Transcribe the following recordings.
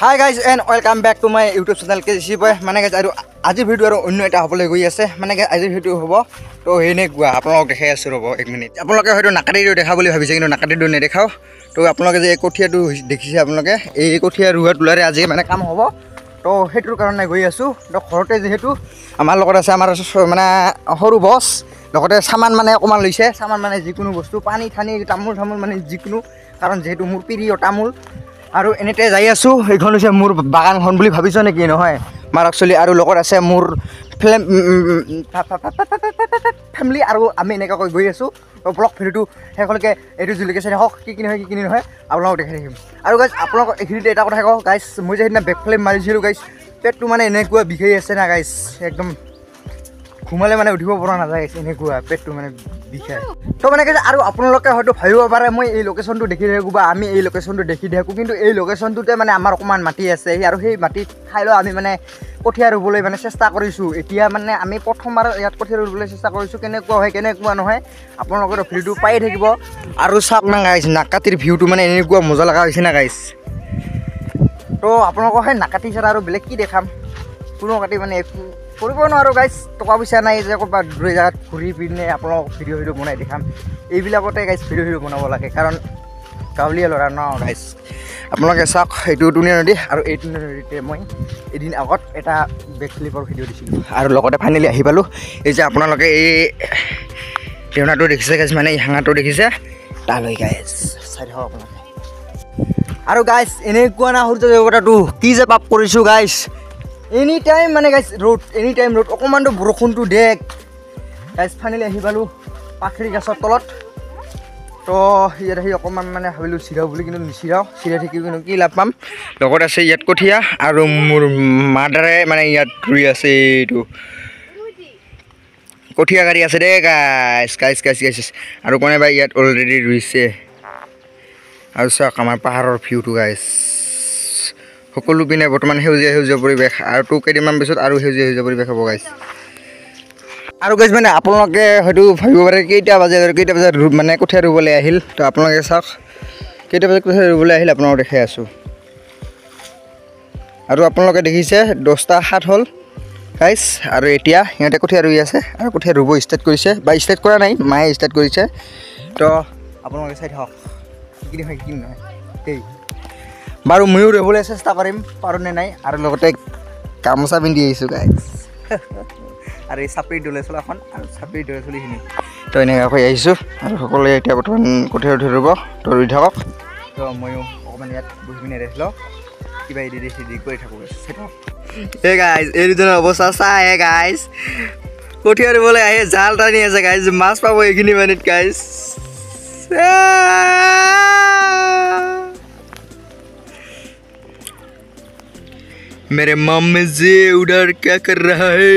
Hi guys and welcome back to my YouTube channel KC Boy মানে guys আৰু আজি video আৰু অন্য এটা হ'বলৈ গৈ আছে মানে guys আজি ভিডিও হ'ব তো হেনে গুৱা আপোনাক দেখাই আছো ৰব 1 মিনিট আপোনালোকে হয়তো নাকাটিটো দেখা বুলি ভাবিছে কিন্তু নাকাটিটো নেদেখাও তো আপোনালোকে যে এই কঠিয়াটো দেখিছে আপোনালোকে এই কঠিয়া ৰুৱা তোলাৰে আজি মানে কাম হ'ব তো হেতুৰ কাৰণে গৈ আছো তো ঘৰতে যেহেতু আমাৰ লগত আছে আমাৰ মানে সৰু বস লগতে সামান মানে অকমান লৈছে সামান মানে যিকোনো বস্তু পানী ঠানি তামোল মানে যিকোনো কাৰণ যেহেতু মোৰ প্ৰিয় তামোল আৰু এনেতে যাই আছো এইখন হৈছে মোৰ বাগানখন বুলি ভাবিছ নেকি নহয় মাৰ একচুয়ালি আৰু লগত আছে মোৰ ফ্যামিলি আৰু আমি এনেকা কৈ গৈ আছো ব্লগ ভিডিওটো হেকলকে এটো জুলিকে চাই হক কি কিনি নহয় আপোনাক দেখাই দিম আৰু গাইস আপোনাক এইখিনিতে এটা কথা কওঁ গাইস মই যে হেদিনা বেক ফ্লেম মাৰিছিলো গাইস পেটটো মানে এনেকুৱা বিখাই আছে না গাইস একদম ঘুমালে মানে উঠিব পৰা নাযায় এনেকুৱা পেটটো মানে বিখাই তো মানে গাইস আৰু আপোনালোকে হয়তো ভাবিব পাৰে মই এই লোকেশনটো দেখি থাকো বা আমি এই লোকেশনটো দেখি থাকো কিন্তু এই লোকেশনটোতে মানে আমাৰ অকমান মাটি আছে আৰু সেই মাটি ঠাইলৈ আমি মানে কঠিয়া ৰুবলৈ মানে চেষ্টা কৰিছো এতিয়া মানে আমি প্ৰথমবাৰ ইয়াত কঠিয়া ৰুবলৈ চেষ্টা কৰিছো কেনেকুৱা হয় কেনেকুৱা নহয় আপোনালোকৰ ভিডিওটো পাই থাকিব আৰু চাওক না গাইস নাকাটিৰ ভিউটো মানে এনেকুৱা মজা লগা হৈছে না গাইস তো আপোনালোকৰ সেই নাকাটি ছাড়া আৰু বেলেগ কি দেখাম কোনো কাটি মানে কৰিব নোৱাৰো গাইস টকা পইচা নাই যে ক'ৰবাত দূৰ জাগাত ঘূৰি পিনে আপোনালোক ভিডিও বনাই দেখাম এইবিলাকতে গাইস ভিডিও বনাব লাগে কাৰণ গাঁৱলীয়া ল'ৰা ন গাইস আপোনালোকে চাওক এইটো দুনিয়া নদী আৰু এই দুনিয়া নদীতে মই এদিন আগত এটা বেক ফ্লিপৰ ভিডিও দিছিলোঁ আৰু লগতে ফাইনেলি আহি পালোঁ এই যে আপোনালোকে এই টেউনাটো দেখিছে গাইস মানে এই হাঙাটো দেখিছে তালৈ গাইস চাই থাকক আপোনালোকে আৰু গাইস এনেকুৱা না সূৰ্য দেৱতাটো কি যে পাপ কৰিছোঁ গাইস এনি টাইম মানে guys road any time road অকমানটো বৰষুণটো দেখ গাইস ফাইনেলি আহি পালোঁ পাখৰি গছৰ তলত তো ইয়াত আহি অকণমান মানে ভাবিলোঁ চিৰাও বুলি কিন্তু নিচিৰাও চিৰা থাকি কিন্তু কি লাভ পাম লগত আছে ইয়াত কঠীয়া আৰু মোৰ মাদাৰে মানে ইয়াত ৰুই আছে এইটো কঠীয়া গাড়ী আছে দেই গাইছ আৰু কোনোবাই ইয়াত অলৰেডি ৰুইছে আৰু চাওক আমাৰ পাহাৰৰ ভিউটো গাইছ সকলো পিনে বৰ্তমান সেউজীয়া পৰিৱেশ আৰু কেইদিনমান পিছত আৰু সেউজীয়া পৰিৱেশ হ'ব গাইছ আৰু গাইছ মানে আপোনালোকে হয়তো ভাবিব পাৰে কেইটা বজাত মানে কঠীয়া ৰুবলৈ আহিল তো আপোনালোকে চাওক কেইটা বজাত কঠীয়া ৰুবলৈ আহিল আপোনালোকক দেখাই আছোঁ আৰু আপোনালোকে দেখিছে 10টা 7 হ'ল গাইছ আৰু এতিয়া সিহঁতে কঠীয়া ৰুই আছে আৰু কঠীয়া ৰুব ষ্টাৰ্ট কৰিছে বা ষ্টাৰ্ট কৰা নাই মায়ে ষ্টাৰ্ট কৰিছে তো আপোনালোকে চাই থাকক কি নহয় দেই বাৰু ময়ো ৰুবলৈ চেষ্টা কৰিম পাৰোঁনে নাই আৰু লগতে গামোচা পিন্ধি আহিছোঁ গাইছ আৰু এই চাপৰি দলে চলাখন আৰু চাপৰি দলে চলিখিনি তো এনেকৈ আহিছোঁ আৰু সকলোৱে এতিয়া বৰ্তমান কঠীয়া ৰুব তো ৰুই থাকক তো ময়ো অকণমান ইয়াত বহি পিনে ৰেষ্ট লওঁ কিবা এডি কৰি থাকোঁ এই গাইজ এই দুজনৰ অৱস্থা চাই গাইজ কঠীয়া ৰুবলৈ আহি জাল টানি আছে গাইজ মাছ পাব এইখিনি মানিত গাইজ मेरे मम्मी जी उधर क्या कर रहा है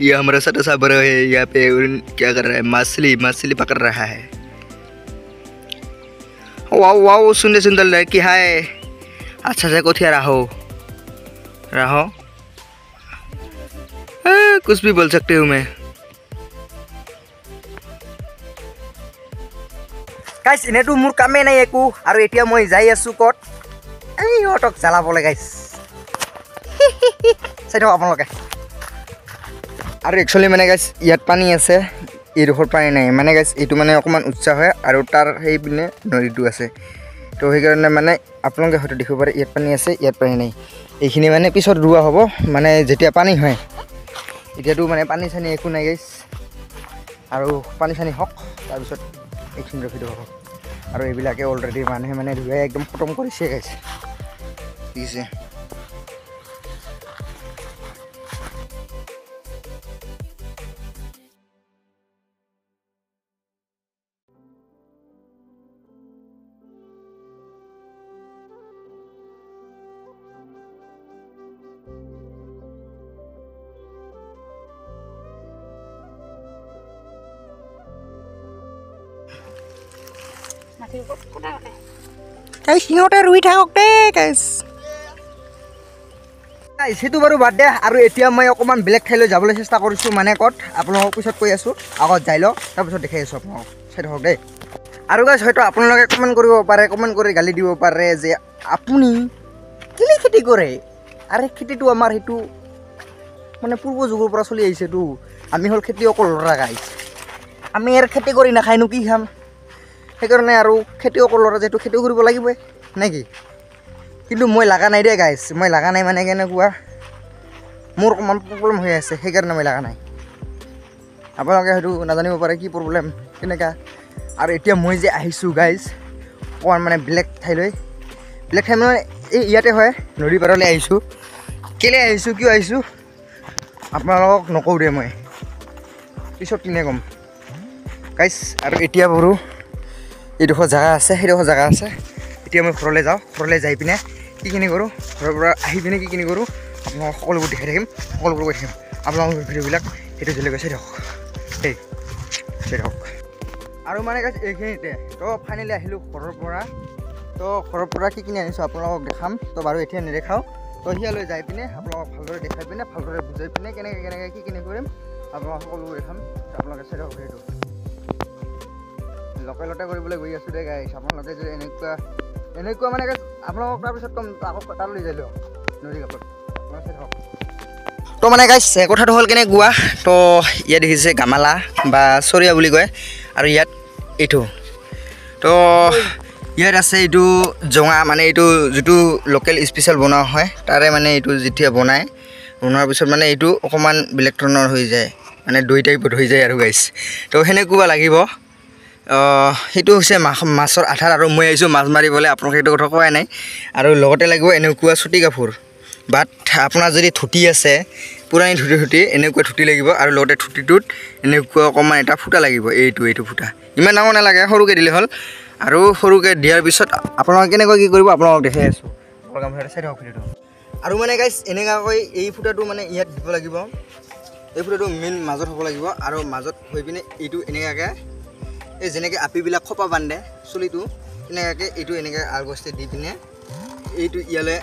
ये हमारा सटा साबर है यहाँ पे क्या कर रहा है मछली पकड़ रहा है वाओ सुंदर लड़की है अच्छा से कोठिया रहो कुछ भी बोल सकती हूँ मैं गाइस এনেটো মোৰ কামে নাই একো আৰু এতিয়া মই যাই আছো কত এই অটক জ্বালাবলে গাইস চাই থাকক আপোনালোকে আৰু একচুয়ালি মানে গাইস ইয়াত পানী আছে এইডোখৰ পানী নাই মানে গাইস এইটো মানে অকমান উচ্চা হয় আৰু তাৰ সেই পিনে নদীটো আছে তো সেইকাৰণে মানে আপোনালোকে হয়তো দেখিব পাৰে ইয়াত পানী আছে ইয়াত পানী নাই এইখিনি মানে পিছত ৰুৱা হ'ব মানে যেতিয়া পানী হয় এতিয়াতো মানে পানী চানী একো নাই গাইস আৰু পানী চানী হওক তাৰপিছত এইখিনি ৰখি দিব আৰু এইবিলাকে অলৰেডি মানুহে মানে ৰুৱাই একদম খতম কৰিছে গাইস ঠিক আছে গাইস সিহঁতে ৰুই থাকক দেই গাইস সেইটো বাৰু বাদ দে আৰু এতিয়া মই অকণমান বেলেগ ঠাইলৈ যাবলৈ চেষ্টা কৰিছোঁ মানে ক'ত আপোনালোকক পিছত কৈ আছোঁ আগত যাই লওক তাৰপিছত দেখাই আছোঁ আপোনালোকক চাই থাকক দেই আৰু গাইস হয়তো আপোনালোকে কমেণ্ট কৰিব পাৰে কমেণ্ট কৰি গালি দিব পাৰে যে আপুনি কেলে খেতি কৰে আৰে খেতিটো আমাৰ সেইটো মানে পূৰ্ব যুগৰ পৰা চলি আহিছেতো আমি হ'ল খেতিয়কৰ ল'ৰা গাইছ আমি আৰু খেতি কৰি নাখায়নো কি খাম সেইকাৰণে আৰু খেতিয়কৰ ল'ৰা যিহেতু খেতি কৰিব লাগিবই নে কি কিন্তু মই লগা নাই দেই গাইছ মই লগা নাই মানে কেনেকুৱা মোৰ অকণমান প্ৰব্লেম হৈ আছে সেইকাৰণে মই লগা নাই আপোনালোকে হয়তো নাজানিব পাৰে কি প্ৰব্লেম কেনেকুৱা আৰু এতিয়া মই যে আহিছোঁ গাইজ অকণমান মানে বেলেগ ঠাইলৈ বেলেগ ঠাই মানে এই ইয়াতে হয় নদী পাৰলৈ আহিছোঁ কেলৈ আহিছোঁ কিয় আহিছোঁ আপোনালোকক নকওঁ দে মই পিছত কিনে ক'ম গাইজ আৰু এতিয়া বাৰু এইডোখৰ জেগা আছে সেইডোখৰ জেগা আছে এতিয়া মই ঘৰলৈ যাওঁ ঘৰলৈ যাই পিনে কি কিনি কৰোঁ ঘৰৰ পৰা আহি পিনে কি কিনি কৰোঁ আপোনালোকক সকলোবোৰ দেখাই থাকিম সকলোবোৰ কৈ থাকিম আপোনালোকৰ ভিডিঅ'বিলাক সেইটো জলকৈ চাই থাকক দেই চাই থাকক আৰু মানে গাইজ এইখিনিতে তো ফাইনেলি আহিলোঁ ঘৰৰ পৰা কি কিনি আনিছোঁ আপোনালোকক দেখাম তো বাৰু এতিয়া নেদেখাওঁ তো সিয়ালৈ যাই পিনে আপোনালোকক ভালদৰে দেখাই পিনে ভালদৰে বুজাই পিনে কেনেকৈ কি কিনি কৰিম আপোনালোকক সকলোবোৰ দেখাম আপোনালোকে চাই থাকক সেইটো লোকেলতে কৰিবলৈ গৈ আছোঁ দেই গাইছ আপোনালোকে যদি এনেকুৱা মানে গাইছ আপোনালোকক তাৰপিছত ক'ম আকৌ তালৈ যাই লওঁ নদী কাষত আপোনালোকে চাই থাকক তো মানে গাইছ কথাটো হ'ল কেনেকুৱা তো ইয়াত দেখিছে গামালা বা চৰিয়া বুলি কয় আৰু ইয়াত এইটো তো ইয়াত আছে এইটো জঙা মানে এইটো যিটো লোকেল স্পেচিয়েল বনোৱা হয় তাৰে মানে এইটো যেতিয়া বনোৱাৰ পিছত মানে এইটো অকণমান বেলেগ ধৰণৰ হৈ যায় মানে দৈ টাইপত হৈ যায় আৰু গাইছ তো সেনেকুৱা লাগিব সেইটো হৈছে মাছৰ আঠাৰ আৰু মই আহিছোঁ মাছ মাৰিবলৈ আপোনালোকে সেইটো কথা কোৱাই নাই আৰু লগতে লাগিব এনেকুৱা চুটি কাপোৰ বাট আপোনাৰ যদি ধুতি আছে পুৰণি ধুতি এনেকুৱা ধুতি লাগিব আৰু লগতে ধুতিটোত এনেকুৱা অকণমান এটা ফুটা লাগিব এইটো ফুটা ইমান ডাঙৰ নালাগে সৰুকৈ দিলে হ'ল আৰু সৰুকৈ দিয়াৰ পিছত আপোনালোকে কেনেকৈ কি কৰিব আপোনালোকক দেখাই আছোঁ আপোনালোকে চাই থাকক ভিডিঅ'টো আৰু মানে গাইছ এনেকুৱাকৈ এই ফুটাটো মানে ইয়াত দিব লাগিব এই ফুটাটো মেইন মাজত হ'ব লাগিব আৰু মাজত হৈ পিনে এইটো এনেকুৱাকৈ এই যেনেকৈ আপিবিলাক খোপা বান্ধে চুলিটো তেনেকুৱাকৈ এইটো এনেকৈ আলগষ্টি দি পিনে এইটো ইয়ালৈ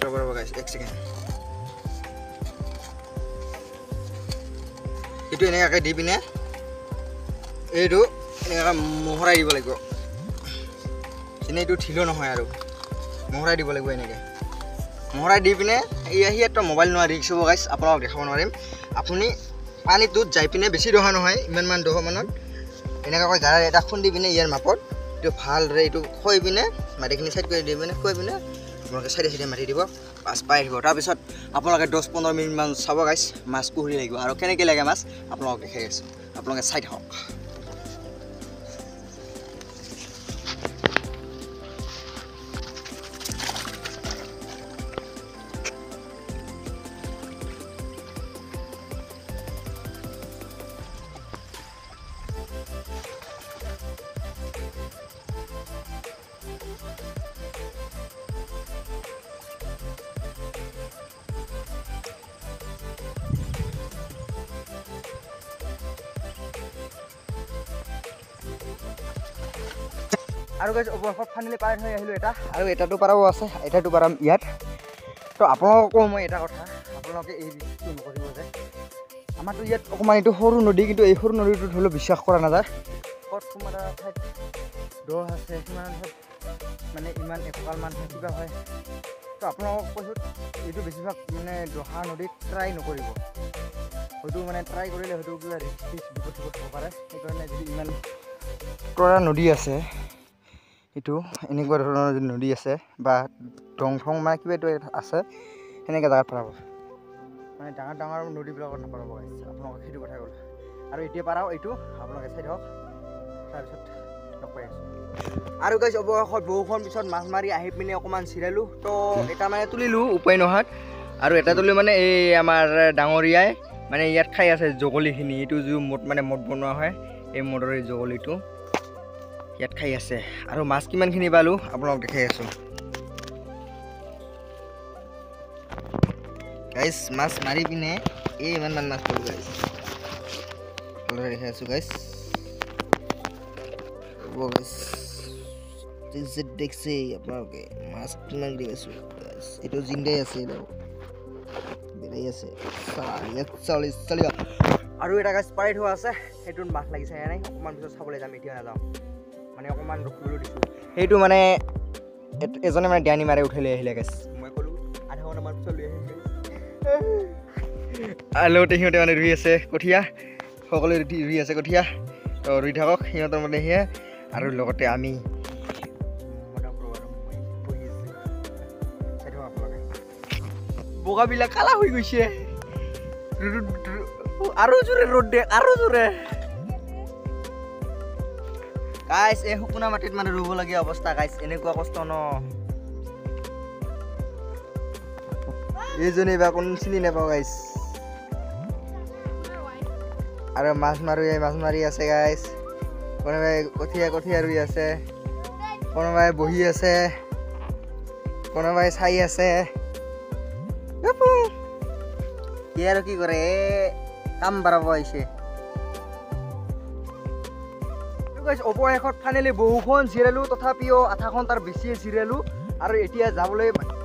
ৰ'ব গাইছ এক ছেকেণ্ড এইটো এনেকুৱাকৈ দি পিনে এইটো এনেকুৱাকৈ মোহৰাই দিব লাগিব যেনে এইটো ঢিলো নহয় আৰু মোহৰাই দিব লাগিব এনেকৈ মোহৰাই দি পিনে ইয়াত মোবাইল নোৱাৰ ৰিক্স হ'ব গাইছ আপোনালোকক দেখাব নোৱাৰিম আপুনি পানীটোত যাই পিনে বেছি দহা নহয় ইমানমান দহমানত এনেকুৱাকৈ গাড়ী এটা খুন্দি পিনে ইয়াৰ মাপত এইটো ভালদৰে এইটো খুৱাই পিনে মাটিখিনি চাইড কৰি দি পিনে খুৱাই পিনে আপোনালোকে চাইডে মাটি দিব মাছ পাই আহিব তাৰপিছত আপোনালোকে 10-15 মিনিটমান চাব গাইছ মাছ কুহুৰি লাগিব আৰু কেনেকৈ লাগে মাছ আপোনালোকক দেখাই আছোঁ আপোনালোকে চাই থাকক আৰু গাইছ অৱশেষত ফাইনেলি পাৰ হৈ আহিলোঁ এটা আৰু এটাটো পাৰাও আছে এটাটো পাৰাম ইয়াত তো আপোনালোকক কওঁ মই এটা কথা আপোনালোকে এই বস্তু নকৰিব যে আমাৰতো ইয়াত অকণমান এইটো সৰু নদী কিন্তু এই সৰু নদীটো ধৰি লওক বিশ্বাস কৰা নাযায় ক'ত কোনোবা ঠাইত দ আছে সিমান ঠাইত মানে ইমান একঁকালমান কিবা হয় তো আপোনালোকক কৈছোঁ এইটো বেছিভাগ মানে দহা নদীত ট্ৰাই নকৰিব হয়তো মানে ট্ৰাই কৰিলে হয়তো কিবা ৰিস্ক বিপদ হ'ব পাৰে সেইকাৰণে যদি ইমান তৰা নদী আছে এইটো এনেকুৱা ধৰণৰ যদি নদী আছে বা দং মানে কিবা এইটো আছে সেনেকৈ জেগাত পেলাব মানে ডাঙৰ নদীবিলাকত নপৰাব আপোনালোকে সেইটো কথা ক'লে আৰু এতিয়া পাৰাও এইটো আপোনালোকে চাই থাকক তাৰপিছত লগ পাই আছোঁ আৰু গাইছ অৱশেষত বহুখন পিছত মাছ মাৰি আহি পিনে অকণমান চিৰালোঁ তো এটা মানে তুলিলোঁ উপায় নোহোৱাত আৰু এটা তুলিলোঁ মানে এই আমাৰ ডাঙৰীয়াই মানে ইয়াত খাই আছে জগলিখিনি এইটো যি মদ বনোৱা হয় এই মদৰ এই জগলিটো ইয়াত খাই আছে আৰু মাছ কিমানখিনি পালোঁ আপোনালোকক দেখাই আছোঁ গাইছ মাছ মাৰি পিনে এই ইমানমান মাছ পালোঁ গাইছ ভালদৰে দেখাই আছোঁ গাইছ দেখছে আপোনালোকে মাছ কিমান দি আছোঁ এইটো জিন্দাই আছে বেলেগ আছে 40 আৰু এটা গাছ পাৰি থোৱা আছে সেইটোত মাছ লাগিছে নাই অকণমান পিছত চাবলৈ যাম এতিয়া নাযাওঁ মানে অকণমান ৰখিবলৈ দিছোঁ সেইটো মানে এজনে মানে ডিয়ানি মাৰে উঠাই লৈ আহিলে গাছ মই লগতে সিহঁতে মানে ৰুই আছে কঠীয়া সকলোৱে ৰুই আছে কঠীয়া তো ৰুই থাকক সিহঁতৰ মানে সেয়া আৰু লগতে আমি বগাবিলাক কালা হৈ গৈছে আৰু জোৰে ৰ'দ দে আৰু জোৰে গাইছ এই শুকুনা মাটিত মানে ৰুবলগীয়া অৱস্থা গাইছ এনেকুৱা কষ্ট ন এইজনী বা কোন চিনি নাপাওঁ গাইছ আৰু মাছ মাৰি আছে গাইছ কোনোবাই কঠীয়া ৰুই আছে কোনোবাই বহি আছে কোনোবাই চাই আছে কি আৰু কি কৰে কাম বাঢ়াব আহিছে অৱশেষত ফাইনেলি বহুখন চিৰিয়ালো তথাপিও আধাখন তাৰ বেছিয়ে চিৰিয়ালো আৰু এতিয়া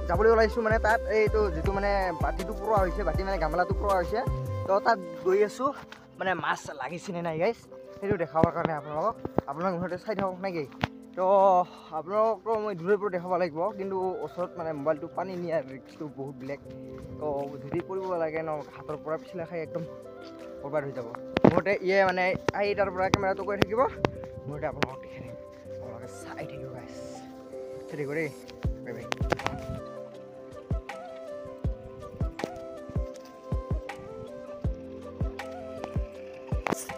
যাবলৈ ওলাইছোঁ মানে তাত এইটো যিটো মানে বাতিটো পূৰা হৈছে বাতি মানে গামলাটো পূৰা হৈছে তো তাত গৈ আছোঁ মানে মাছ লাগিছেনে নাই গাইছ সেইটো দেখাবৰ কাৰণে আপোনালোক মুঠতে চাই থাকক নেকি তো আপোনালোকতো মই দূৰৰ পৰা দেখাব লাগিব কিন্তু ওচৰত মানে মোবাইলটো পানী নিয়াৰ ৰিস্কটো বহুত বেলেগ তো যদি কৰিব লাগে ন হাতৰ পৰা পিছলা খাই একদম বৰবাদ হৈ যাব মুঠতে ইয়ে মানে তাৰ পৰা কেমেৰাটো কৰি থাকিব মুঠতে আপোনালোকক দেখাই থাকিম আপোনালোকে চাই থাকিব গাইছ চাই থাকিব দেই বাই বাই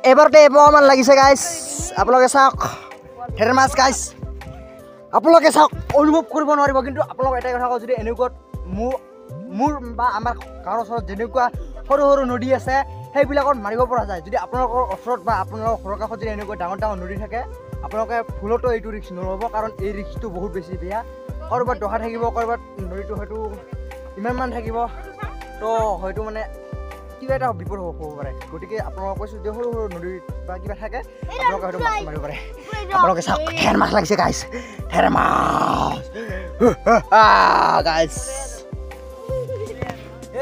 এবাৰতে এপোৱামান লাগিছে গাইছ আপোনালোকে চাওক ঢেৰ মাছ গাইছ আপোনালোকে চাওক অনুভৱ কৰিব নোৱাৰিব কিন্তু আপোনালোক এটাই কথা কওঁ যদি এনেকুৱা মোৰ বা আমাৰ গাঁৱৰ ওচৰত যেনেকুৱা সৰু সৰু নদী আছে সেইবিলাকত মাৰিব পৰা যায় যদি আপোনালোকৰ ওচৰত বা আপোনালোকৰ ঘৰৰ কাষত যদি এনেকুৱা ডাঙৰ ডাঙৰ নদী থাকে আপোনালোকে ভুলতো এইটো ৰিস্ক নল'ব কাৰণ এই ৰিস্কটো বহুত বেছি বেয়া ক'ৰবাত দহা থাকিব ক'ৰবাত নদীটো হয়তো ইমানমান থাকিব তো হয়তো মানে কিবা এটা বিপদ হ'ব পাৰে গতিকে আপোনালোকক কৈছোঁ যে সৰু সৰু নদীত বা কিবা থাকে আপোনালোকে হয়তো মাছ মাৰিব পাৰে আপোনালোকে চাওক ঢেৰ মাছ লাগিছে গাইছ ঢেৰ মাছ গাইছ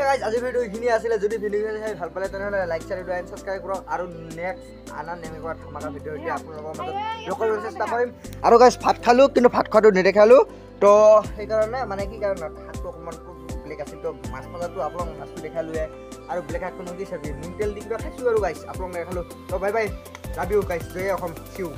গাইজ আজি ভিডিঅ' এইখিনি আছিলে যদি ভিডিঅ'খিনি চাই ভাল পালে তেনেহ'লে লাইক শ্বেয়াৰ ছাবস্ক্ৰাইব কৰক আৰু নেক্সট আন এনেকুৱা ধামাকা ভিডিঅ' এতিয়া আপোনালোকৰ মাজত দেখুৱাবলৈ চেষ্টা কৰিম আৰু গাইজ ভাত খালোঁ কিন্তু ভাত খোৱাটো নেদেখালোঁ তো সেইকাৰণে মানে কি কাৰণত ভাতটো অকণমান ব্লেক আছিল তো মাছ ভাজাটো আপোনালোক মাছটো দেখালোৱে আৰু ব্লেক শাকটো নদী চাবি নিম তেল দি কিবা খাইছোঁ আৰু গাইজ আপোনালোক দেখালোঁ তো bye bye love you guys জয় অসম চিউ